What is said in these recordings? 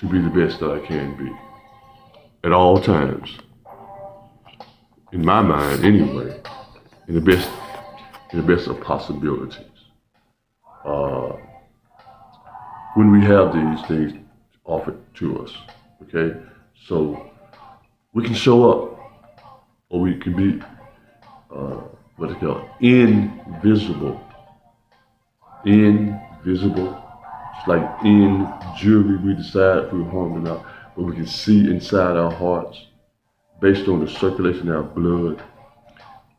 to be the best that I can be at all times. In my mind, anyway, in the best of possibilities. Uh, when we have these things offered to us, okay, so we can show up, or we can be what they call invisible. Invisible. It's like in jewelry, we decide if we're harm or not, but we can see inside our hearts based on the circulation of our blood,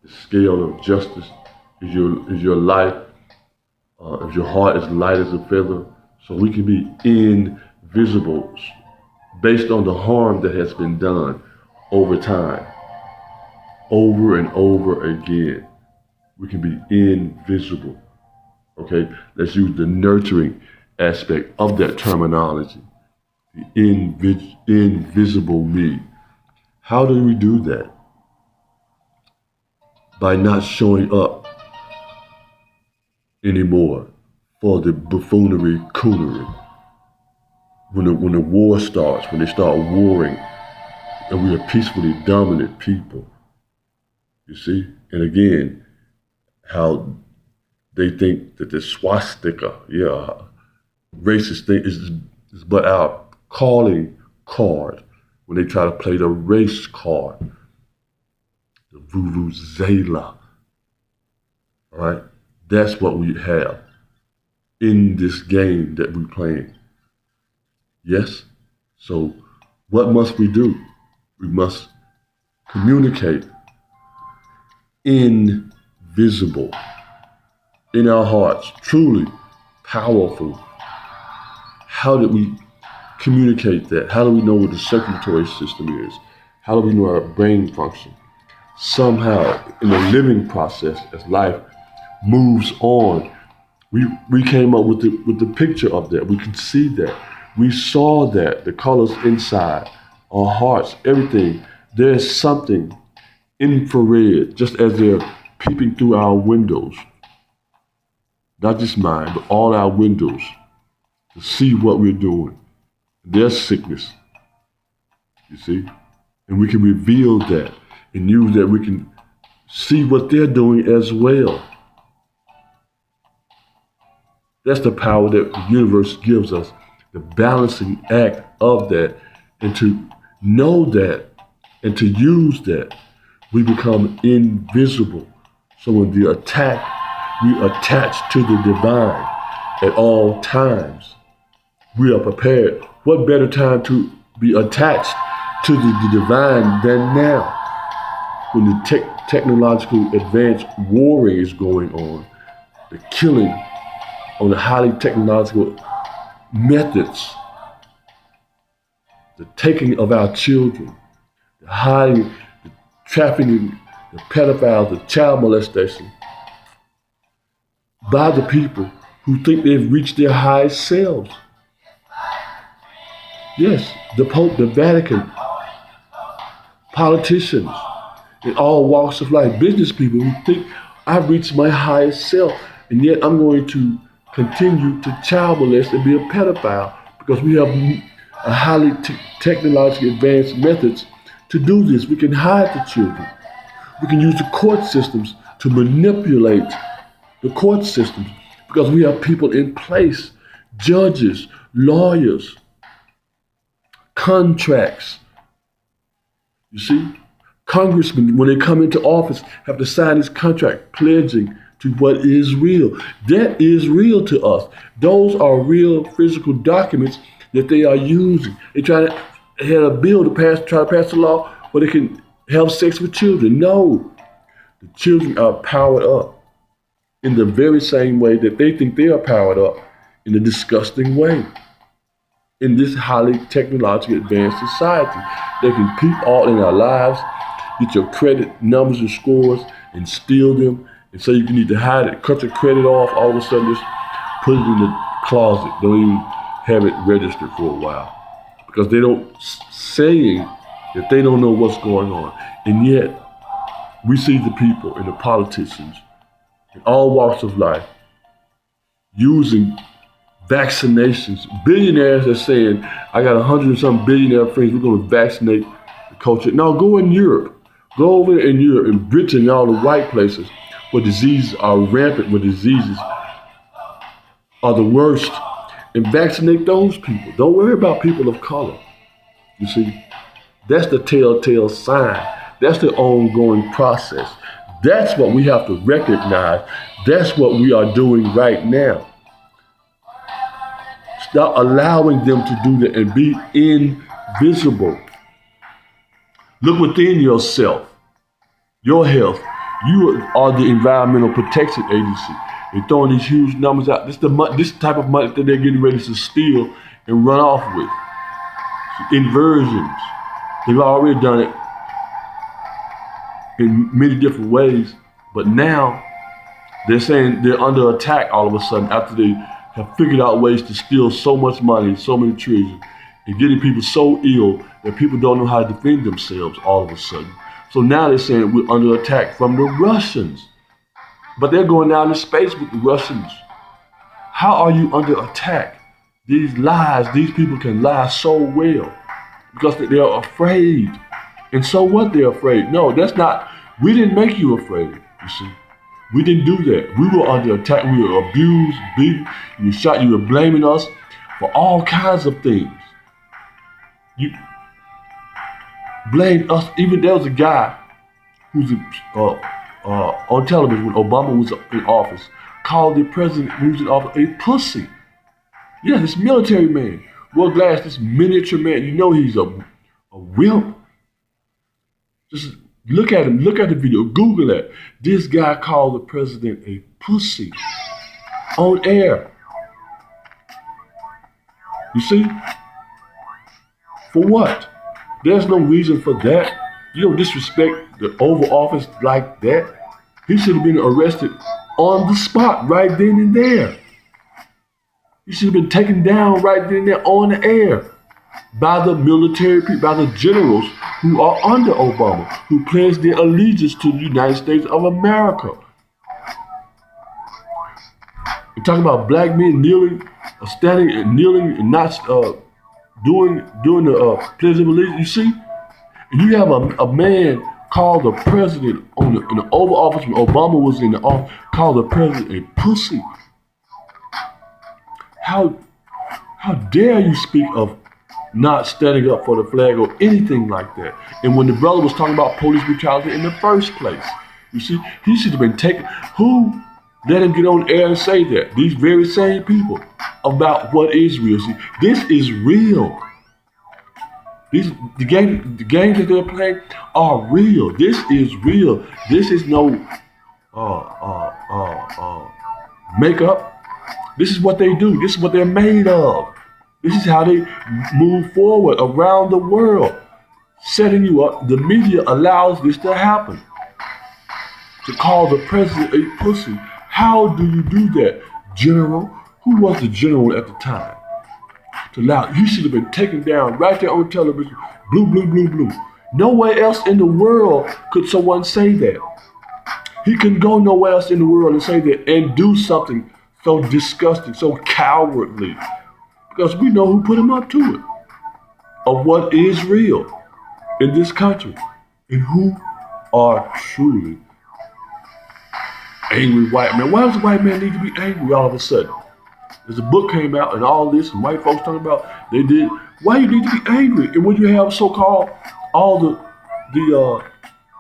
the scale of justice. Is your life, if your heart is light as a feather, so we can be invisible based on the harm that has been done over time, over and over again. We can be invisible. Okay, let's use the nurturing aspect of that terminology, the invisible me. How do we do that? By not showing up anymore for the buffoonery, coonery. When the war starts, when they start warring, and we are peacefully dominant people, you see? And again, how they think that the swastika, racist thing is but our calling card when they try to play the race card, the vuvuzela. All right, that's what we have in this game that we're playing. Yes. So, what must we do? We must communicate invisible in our hearts, truly powerful. How did we communicate that? How do we know what the circulatory system is? How do we know our brain function? Somehow, in the living process, as life moves on, we came up with the picture of that. We could see that. We saw that, the colors inside, our hearts, everything. There's something infrared, just as they're peeping through our windows. Not just mine, but all our windows, to see what we're doing. Their sickness, you see? And we can reveal that and use that. We can see what they're doing as well. That's the power that the universe gives us, the balancing act of that, and to know that and to use that, we become invisible. So when we attack, we attach to the divine at all times. We are prepared. What better time to be attached to the divine than now? When the technological advanced warring is going on, the killing on the highly technological methods, the taking of our children, the hiding, the trafficking, the pedophiles, the child molestation, by the people who think they've reached their highest selves. Yes, the Pope, the Vatican, politicians, in all walks of life, business people who think I've reached my highest self, and yet I'm going to continue to child molest and be a pedophile because we have a highly technologically advanced methods to do this. We can hide the children. We can use the court systems to manipulate the court systems because we have people in place, judges, lawyers, contracts. You see, congressmen, when they come into office, have to sign this contract pledging to what is real. That is real to us. Those are real physical documents that they are using. They try to have a bill to try to pass a law where they can have sex with children. No, the children are powered up in the very same way that they think they are powered up in a disgusting way. In this highly technologically advanced society, they can peep all in our lives, get your credit numbers and scores, and steal them. And so you can need to hide it, cut your credit off, all of a sudden just put it in the closet. Don't even have it registered for a while. Because they don't, saying that they don't know what's going on. And yet, we see the people and the politicians in all walks of life using vaccinations. Billionaires are saying, I got 100 and some billionaire friends, we're going to vaccinate the culture. Now go in Europe. Go over in Europe, in Britain, and all the white places where diseases are rampant, where diseases are the worst, and vaccinate those people. Don't worry about people of color. You see, that's the telltale sign. That's the ongoing process. That's what we have to recognize. That's what we are doing right now. Stop allowing them to do that and be invisible. Look within yourself, your health. You are the Environmental Protection Agency. They're throwing these huge numbers out. This type of money that they're getting ready to steal and run off with. Inversions. They've already done it in many different ways, but now they're saying they're under attack all of a sudden after they have figured out ways to steal so much money, so many trillion, and getting people so ill that people don't know how to defend themselves all of a sudden. So now they're saying we're under attack from the Russians. But they're going down in space with the Russians. How are you under attack? These lies, these people can lie so well because they're afraid. And so what, they're afraid? No, that's not, we didn't make you afraid, you see. We didn't do that. We were under attack, we were abused, beaten, you were shot, you were blaming us for all kinds of things. You blamed us. Even there was a guy who's on television when Obama was in office, called the president who was in office a pussy. Yeah, this military man. Will Glass, this miniature man, you know he's a wimp. Just look at him, look at the video, Google it. This guy called the president a pussy on air. You see? For what? There's no reason for that. You don't disrespect the Oval Office like that. He should have been arrested on the spot right then and there. He should have been taken down right then and there on the air by the military people, by the generals who are under Obama, who pledged their allegiance to the United States of America. We're talking about black men kneeling, standing and kneeling and not doing the pledge of allegiance. You see, and you have a man called the president in the Oval Office when Obama was in the office, called the president a pussy. How dare you speak of not standing up for the flag or anything like that? And when the brother was talking about police brutality in the first place, you see, he should have been taken. Who let him get on air and say that? These very same people about what is real. See, this is real. The games that they're playing are real. This is real. This is no makeup. This is what they do. This is what they're made of. This is how they move forward around the world, setting you up. The media allows this to happen. To call the president a pussy. How do you do that, General? Who was the general at the time? To allow, he should have been taken down right there on television. Blue, blue, blue, blue. Nowhere else in the world could someone say that. He couldn't go nowhere else in the world and say that and do something so disgusting, so cowardly. Because we know who put him up to it. Of what is real in this country. And who are truly angry white men. Why does a white man need to be angry all of a sudden? There's a book came out and all this, and white folks talking about they did. Why you need to be angry? And when you have so-called all the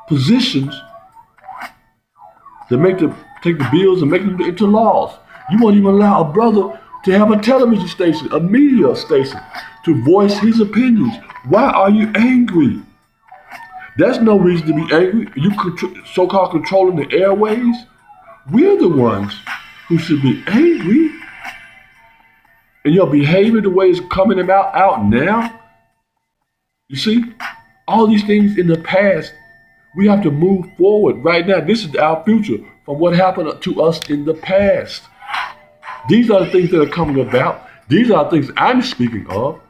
positions that take the bills and make them into laws, you won't even allow a brother to have a television station, a media station, to voice his opinions. Why are you angry? There's no reason to be angry. You so-called controlling the airways. We're the ones who should be angry. And your behavior, the way it's coming out now, you see, all these things in the past, we have to move forward right now. This is our future from what happened to us in the past. These are the things that are coming about. These are the things I'm speaking of.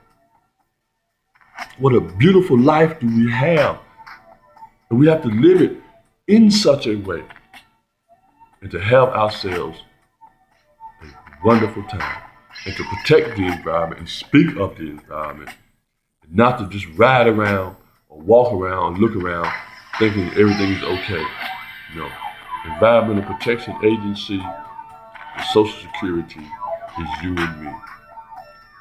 What a beautiful life do we have. And we have to live it in such a way and to have ourselves a wonderful time. and to protect the environment and speak of the environment, and not to just ride around or walk around, look around, thinking everything is okay. No. Environmental Protection Agency and Social Security is you and me.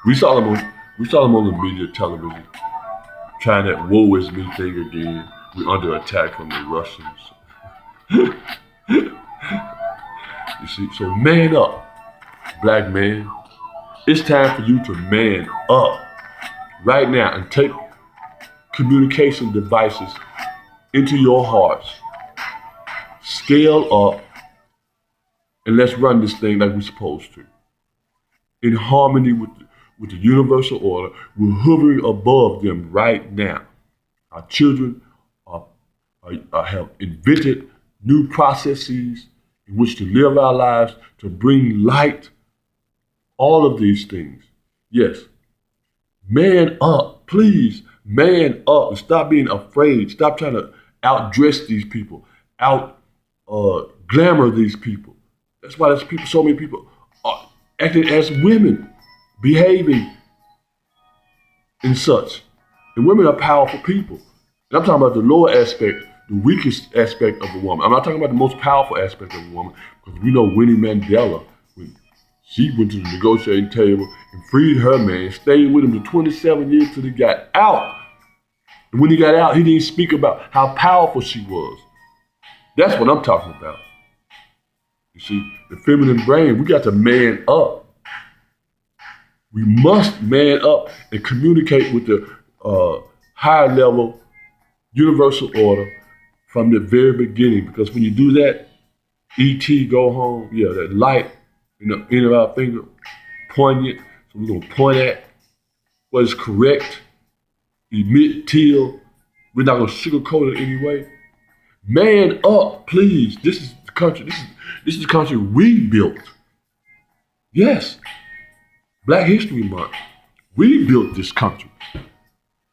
We saw them on the media, television, trying that woe is me thing again. We're under attack from the Russians. You see, so man up, black man. It's time for you to man up right now and take communication devices into your hearts. Scale up and let's run this thing like we're supposed to. In harmony with the universal order, we're hovering above them right now. Our children have invented new processes in which to live our lives, to bring light, all of these things. Yes, man up, please, man up and stop being afraid. Stop trying to outdress these people, glamour these people. That's why there's people, so many people are acting as women, behaving and such. And women are powerful people. And I'm talking about the lower aspect, the weakest aspect of a woman. I'm not talking about the most powerful aspect of a woman, because we know Winnie Mandela, when she went to the negotiating table and freed her man, stayed with him for 27 years till he got out. And when he got out, he didn't speak about how powerful she was. That's what I'm talking about. You see, the feminine brain, we got to man up. We must man up and communicate with the higher level universal order from the very beginning. Because when you do that, E.T. go home, yeah, that light in the end of our finger, poignant. So we're going to point at what is correct, emit till. We're not going to sugarcoat it anyway. Man up, please. This is the country. This is the country we built. Yes. Black History Month. We built this country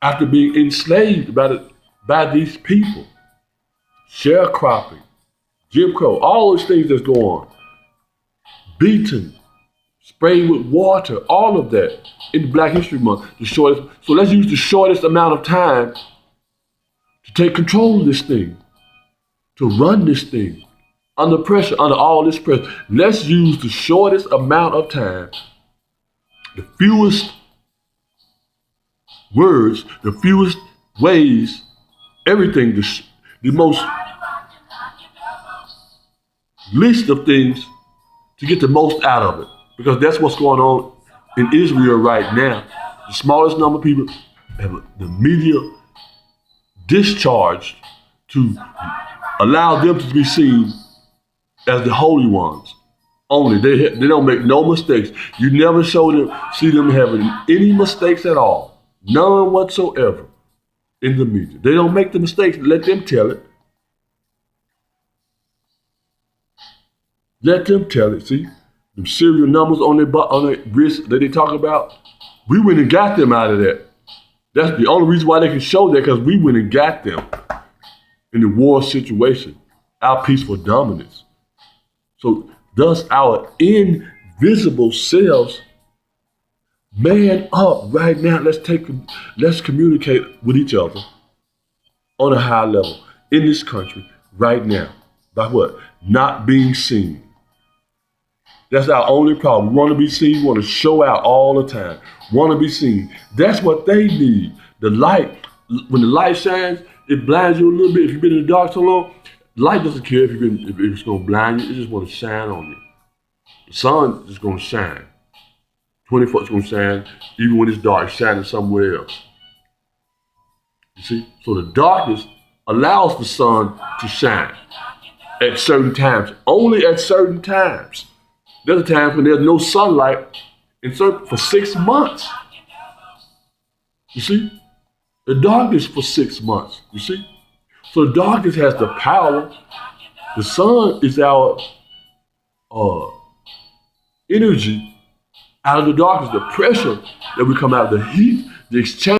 after being enslaved by these people. Sharecropping, Jim Crow, all those things that's going on. Beaten, sprayed with water, all of that in Black History Month. So let's use the shortest amount of time to take control of this thing, to run this thing under pressure, under all this pressure. Let's use the shortest amount of time, the fewest words, the fewest ways, everything, the most list of things to get the most out of it. Because that's what's going on in Israel right now. The smallest number of people have the media discharged to allow them to be seen as the holy ones. Only they don't make no mistakes. You never see them having any mistakes at all. None whatsoever in the media. They don't make the mistakes. Let them tell it. Let them tell it. See, them serial numbers on their wrist that they talk about. We went and got them out of that. That's the only reason why they can show that, because we went and got them in the war situation, our peaceful dominance. So thus our invisible selves, man up right now. Let's communicate with each other on a high level in this country right now. By what? Not being seen. That's our only problem. We want to be seen. We want to show out all the time. Want to be seen. That's what they need. The light, when the light shines, it blinds you a little bit. If you've been in the dark so long, light doesn't care if it's going to blind you. It just want to shine on you. The sun is going to shine. 24 is going to shine. Even when it's dark, it's shining somewhere else. You see? So the darkness allows the sun to shine at certain times. Only at certain times. There's a time when there's no sunlight for 6 months. You see? The darkness for 6 months. You see? So the darkness has the power. The sun is our energy out of the darkness, the pressure that we come out of, the heat, the exchange.